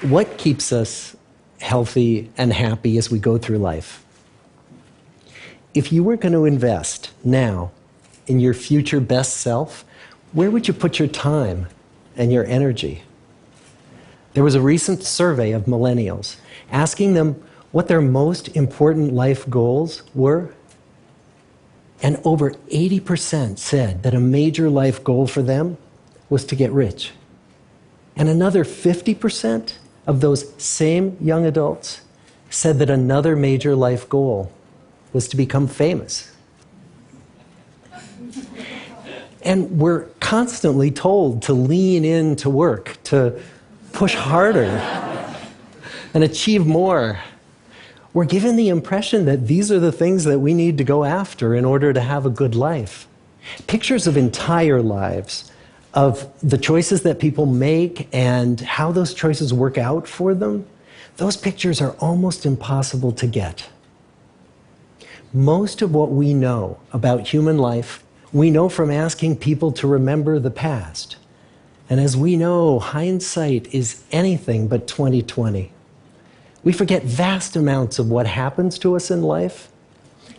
What keeps us healthy and happy as we go through life? If you were going to invest now in your future best self, where would you put your time and your energy? There was a recent survey of millennials asking them what their most important life goals were. And over 80% said that a major life goal for them was to get rich. And another 50% of those same young adults said that another major life goal was to become famous. And we're constantly told to lean into work, to push harder and achieve more. We're given the impression that these are the things that we need to go after in order to have a good life. Pictures of entire lives, of the choices that people make and how those choices work out for them, those pictures are almost impossible to get. Most of what we know about human life, we know from asking people to remember the past. And as we know, hindsight is anything but 20/20. We forget vast amounts of what happens to us in life,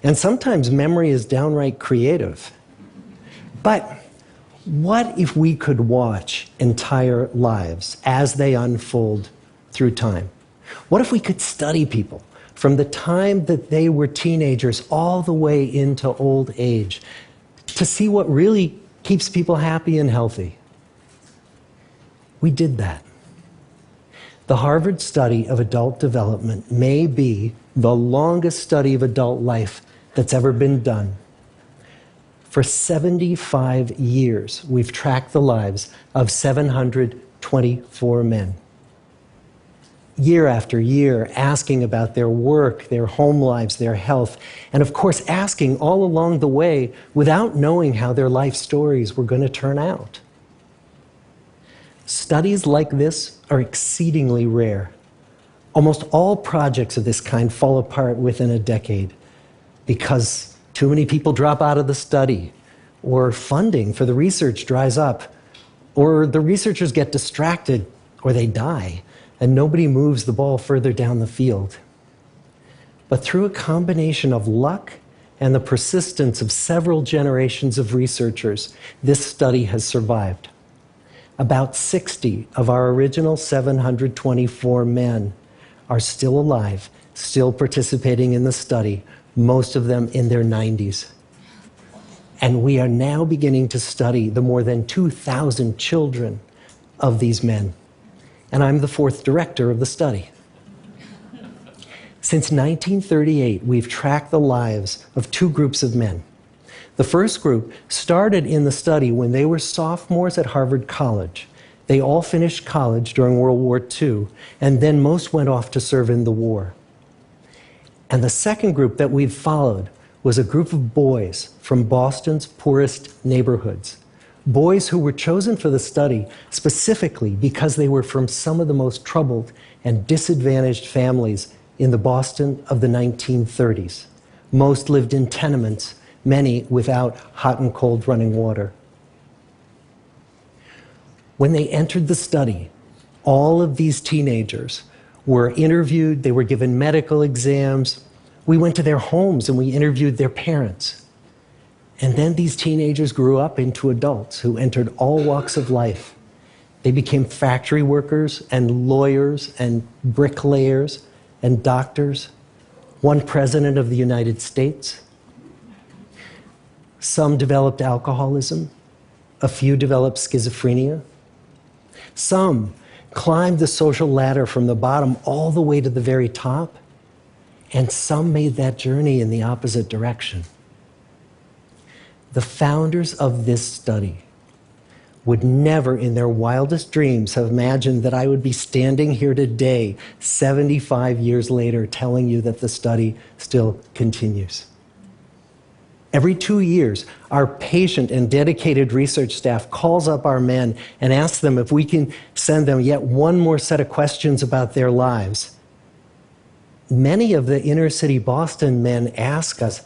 and sometimes memory is downright creative. But what if we could watch entire lives as they unfold through time? What if we could study people from the time that they were teenagers all the way into old age to see what really keeps people happy and healthy? We did that. The Harvard study of adult development may be the longest study of adult life that's ever been done. For 75 years, we've tracked the lives of 724 men. Year after year, asking about their work, their home lives, their health, and of course, asking all along the way without knowing how their life stories were going to turn out. Studies like this are exceedingly rare. Almost all projects of this kind fall apart within a decade because too many people drop out of the study, or funding for the research dries up, or the researchers get distracted, or they die, and nobody moves the ball further down the field. But through a combination of luck and the persistence of several generations of researchers, this study has survived. About 60 of our original 724 men are still alive, still participating in the study, most of them in their 90s. And we are now beginning to study the more than 2,000 children of these men. And I'm the fourth director of the study. Since 1938, we've tracked the lives of two groups of men. The first group started in the study when they were sophomores at Harvard College. They all finished college during World War II, and then most went off to serve in the war. And the second group that we've followed was a group of boys from Boston's poorest neighborhoods. Boys who were chosen for the study specifically because they were from some of the most troubled and disadvantaged families in the Boston of the 1930s. Most lived in tenements, many without hot and cold running water. When they entered the study, all of these teenagers were interviewed, they were given medical exams. We went to their homes and we interviewed their parents. And then these teenagers grew up into adults who entered all walks of life. They became factory workers and lawyers and bricklayers and doctors, one president of the United States. Some developed alcoholism, a few developed schizophrenia. Some climbed the social ladder from the bottom all the way to the very top, and some made that journey in the opposite direction. The founders of this study would never in their wildest dreams have imagined that I would be standing here today, 75 years later, telling you that the study still continues. Every 2 years, our patient and dedicated research staff calls up our men and asks them if we can send them yet one more set of questions about their lives. Many of the inner city Boston men ask us,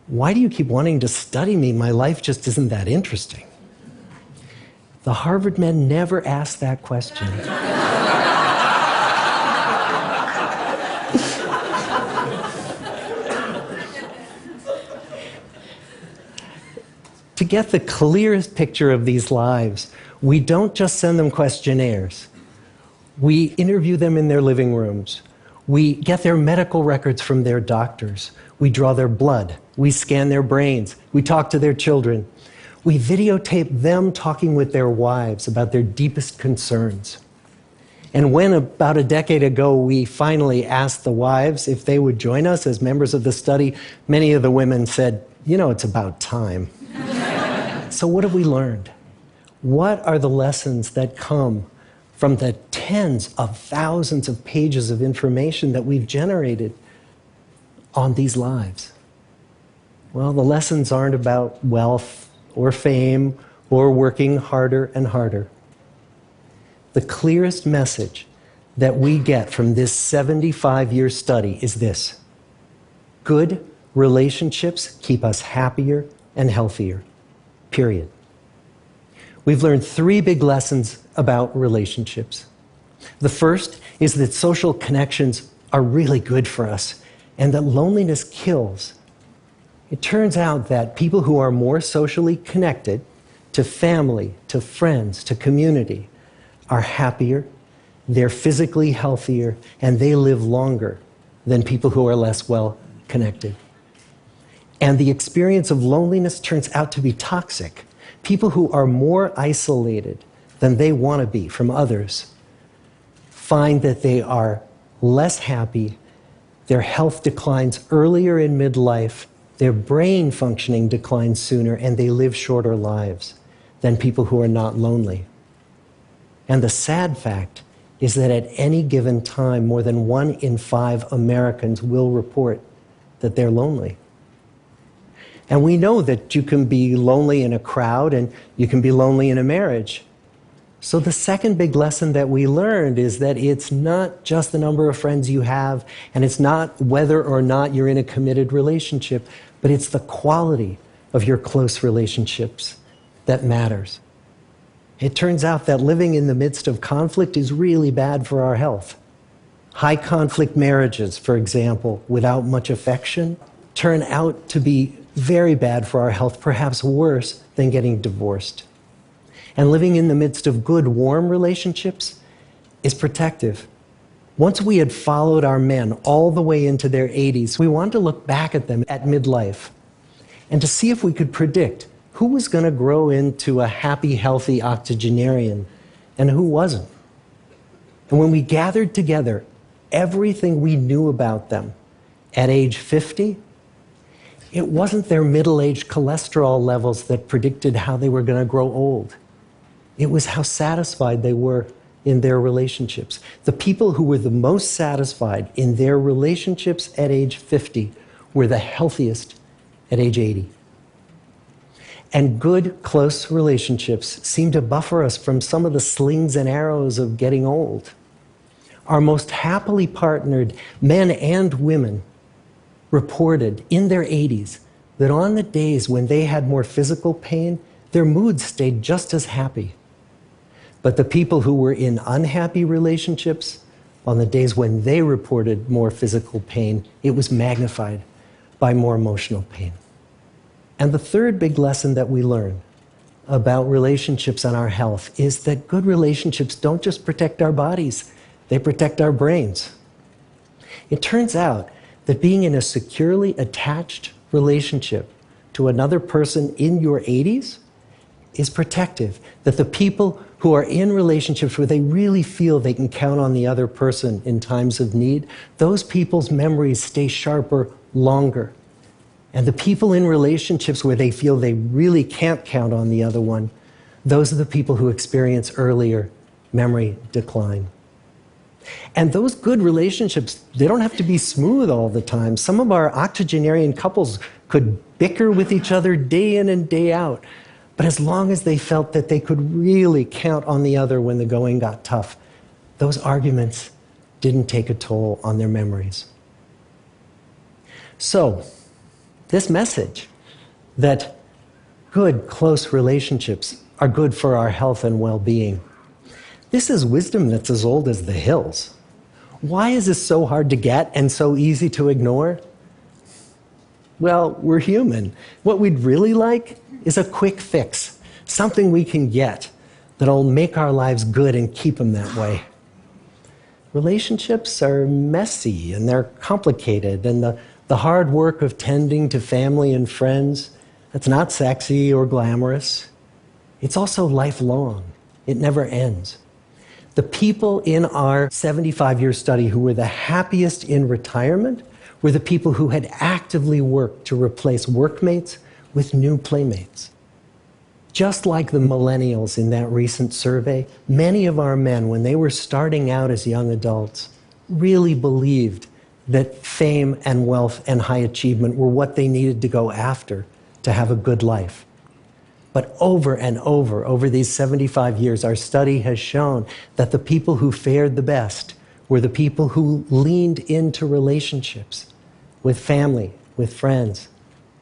"Why do you keep wanting to study me? My life just isn't that interesting." The Harvard men never asked that question. get the clearest picture of these lives, we don't just send them questionnaires. We interview them in their living rooms. We get their medical records from their doctors. We draw their blood. We scan their brains. We talk to their children. We videotape them talking with their wives about their deepest concerns. And when, about a decade ago, we finally asked the wives if they would join us as members of the study, many of the women said, "You know, it's about time." So what have we learned? What are the lessons that come from the tens of thousands of pages of information that we've generated on these lives? Well, the lessons aren't about wealth or fame or working harder and harder. The clearest message that we get from this 75-year study is this: good relationships keep us happier and healthier, period. We've learned 3 big lessons about relationships. The first is that social connections are really good for us and that loneliness kills. It turns out that people who are more socially connected to family, to friends, to community, are happier, they're physically healthier, and they live longer than people who are less well connected. And the experience of loneliness turns out to be toxic. People who are more isolated than they want to be from others find that they are less happy, their health declines earlier in midlife, their brain functioning declines sooner, and they live shorter lives than people who are not lonely. And the sad fact is that at any given time, more than 1 in 5 Americans will report that they're lonely. And we know that you can be lonely in a crowd and you can be lonely in a marriage. So the second big lesson that we learned is that it's not just the number of friends you have, and it's not whether or not you're in a committed relationship, but it's the quality of your close relationships that matters. It turns out that living in the midst of conflict is really bad for our health. High conflict marriages, for example, without much affection, turn out to be very bad for our health, perhaps worse than getting divorced. And living in the midst of good, warm relationships is protective. Once we had followed our men all the way into their 80s, we wanted to look back at them at midlife and to see if we could predict who was going to grow into a happy, healthy octogenarian and who wasn't. And when we gathered together everything we knew about them at age 50, it wasn't their middle-aged cholesterol levels that predicted how they were going to grow old. It was how satisfied they were in their relationships. The people who were the most satisfied in their relationships at age 50 were the healthiest at age 80. And good, close relationships seem to buffer us from some of the slings and arrows of getting old. Our most happily partnered men and women reported in their 80s that on the days when they had more physical pain, their moods stayed just as happy. But the people who were in unhappy relationships, on the days when they reported more physical pain, it was magnified by more emotional pain. And the third big lesson that we learn about relationships and our health is that good relationships don't just protect our bodies, they protect our brains. It turns out that being in a securely attached relationship to another person in your 80s is protective. That the people who are in relationships where they really feel they can count on the other person in times of need, those people's memories stay sharper longer. And the people in relationships where they feel they really can't count on the other one, those are the people who experience earlier memory decline. And those good relationships, they don't have to be smooth all the time. Some of our octogenarian couples could bicker with each other day in and day out. But as long as they felt that they could really count on the other when the going got tough, those arguments didn't take a toll on their memories. So, this message that good, close relationships are good for our health and well-being, this is wisdom that's as old as the hills. Why is this so hard to get and so easy to ignore? Well, we're human. What we'd really like is a quick fix, something we can get that'll make our lives good and keep them that way. Relationships are messy and they're complicated, and the hard work of tending to family and friends, that's not sexy or glamorous. It's also lifelong. It never ends. The people in our 75-year study who were the happiest in retirement were the people who had actively worked to replace workmates with new playmates. Just like the millennials in that recent survey, many of our men, when they were starting out as young adults, really believed that fame and wealth and high achievement were what they needed to go after to have a good life. But over and over these 75 years, our study has shown that the people who fared the best were the people who leaned into relationships with family, with friends,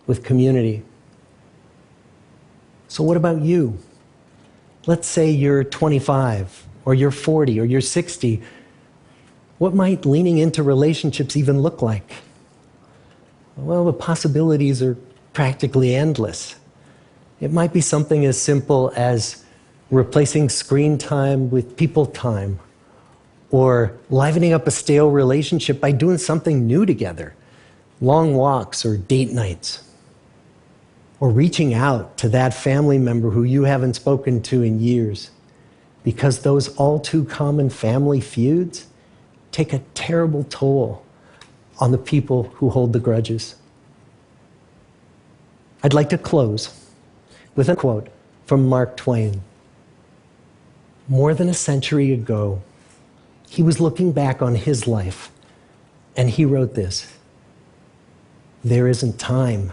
with community. So what about you? Let's say you're 25, or you're 40, or you're 60. What might leaning into relationships even look like? Well, the possibilities are practically endless. It might be something as simple as replacing screen time with people time, or livening up a stale relationship by doing something new together, long walks or date nights, or reaching out to that family member who you haven't spoken to in years, because those all too common family feuds take a terrible toll on the people who hold the grudges. I'd like to close with a quote from Mark Twain. More than a century ago, he was looking back on his life, and he wrote this: "There isn't time.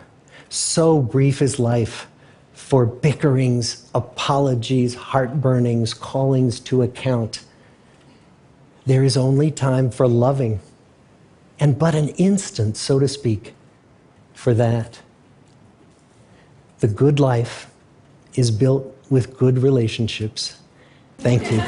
So brief is life for bickerings, apologies, heartburnings, callings to account. There is only time for loving, and but an instant, so to speak, for that. The good life is built with good relationships." Thank you.